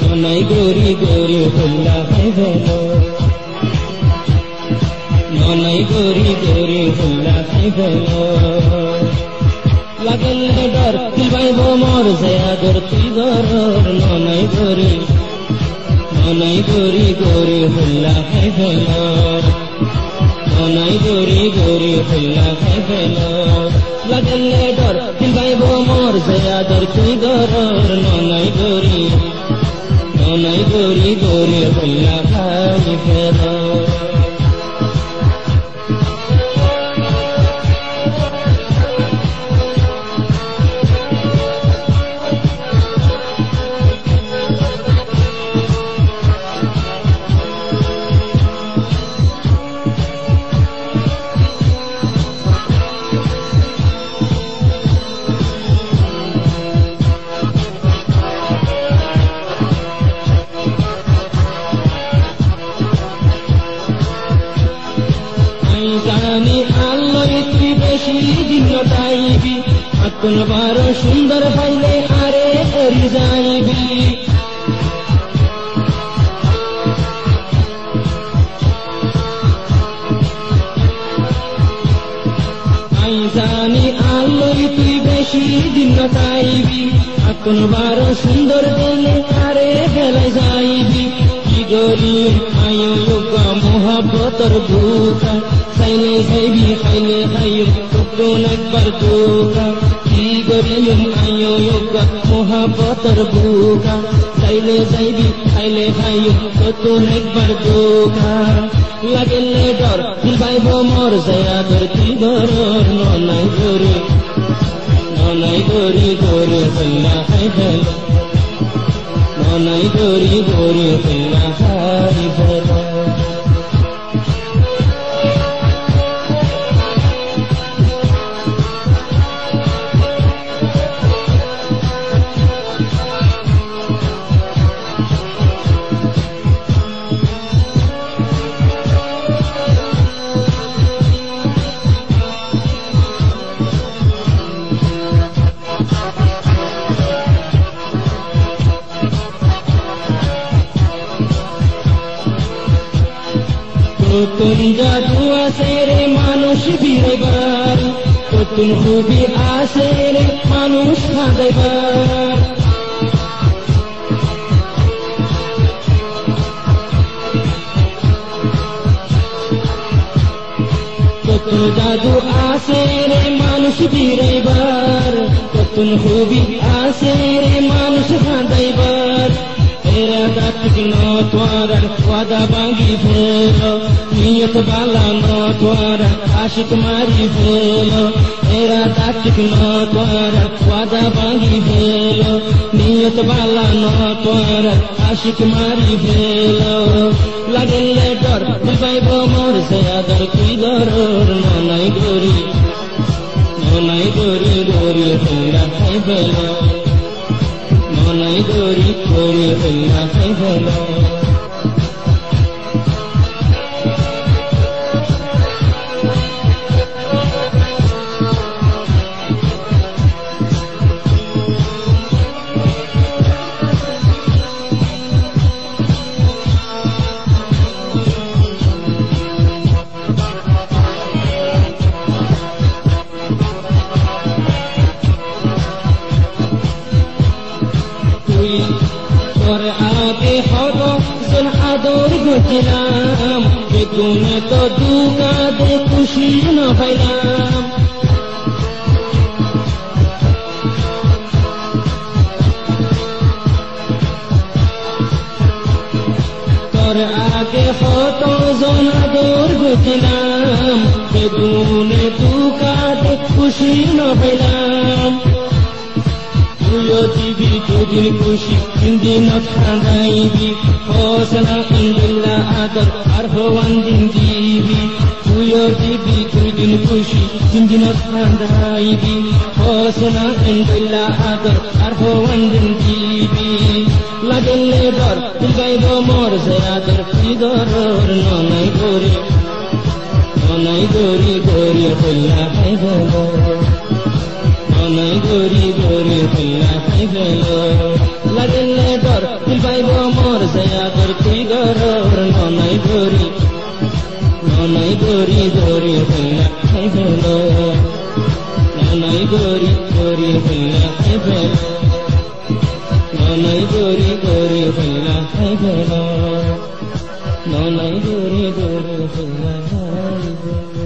ননাই গরি গরি হুল্লা খাইবেলো ননাই গরি গরি হুল্লা খাইবেলো লাগল ডর তুই বাইব মোর যে আদর তুই গরর ননাই গরি গরি হুল্লা খাইবেলো ননাই গরি গরি হুল্লা খাইবেলো লাগল ডর তুই বাইব মোর যে আদর তুই গরর ননাই গরি গরি হুল্লা খাইবেলো জানি আল্লাহ তুই বেশি দিন লটাইবি আপন বারো সুন্দর পাইলে আরে করি যাইবি জানি আল্লাহ তুই বেশি দিন লটাইবি আপন বারো সুন্দর পেলে আরে বেলায় যাইবি কি গরি আয়ো মোহাব্বতর ভূতা সাইলে যাইবি খাইলে খাইও তোন একবার দোকা কি গরিম আয়ো মোহাব্বতর ভূতা সাইলে যাইবি খাইলে খাইও তোন একবার দোকা লাগলে ডর তুই বাইব মোর জয়া তোর তুই গরর ননাই গরি হল্লা খাইবেলো ননাই গরি হল্লা খাইবেলো নতুন জাদু আছে রে মানুষ বিরবার নতুন খুবই আছে রে মানুষ খাদাইবার নতুন জাদু আছে রে মানুষ বিরবার নতুন খুবই আছে রে মানুষ খাদাইবার এরা দাতিক নতওয়ারার ওয়াদা ভাঙি ফেলো নিয়ত বালা নতওয়ারার আশিক মারি ফেলো এরা দাতিক নতওয়ারার ওয়াদা ভাঙি ফেলো নিয়ত বালা নতওয়ারার আশিক মারি ফেলো লাগলে ডর তুই পাইব মোর যে আদর তুই গরর ননাই গরি হল্লা খাইবেলো ননাই গরি হল্লা খাইবেলো তোর আগে হব জন আদর গছিলাম বেগুনে তো দুকাদে খুশি না পাইলাম তোর আগে হত জন আদর গছিলাম বেগুনে দুকাদে খুশি না পাইলাম তুইও দিবি দুদিন খুশি তিনদিন খানাইবি হোসনা আলহামদুলিল্লাহ আদর আর হওয়ান দিন দিবি তুইও দিবি দুদিন দিন খুশি দিন দিনত খান্দাইবি হোসনা ইন্দুল্লা আদর আর হওয়ান দিন দিবি লাগলে ডর দিল গাইব মোর জয়াদর ফিদরর ননাই গরি গরি হইলা খাইব ননাই গরি হইলা খাইব লাগলে ডর দিল গাইব মোর জয়াদর ফিদরর ননাই গরি হইলা খাইব ননাই গরি হইলা খাইব ননাই গরি হইলা খাইব ননাই গরি হইলা খাইব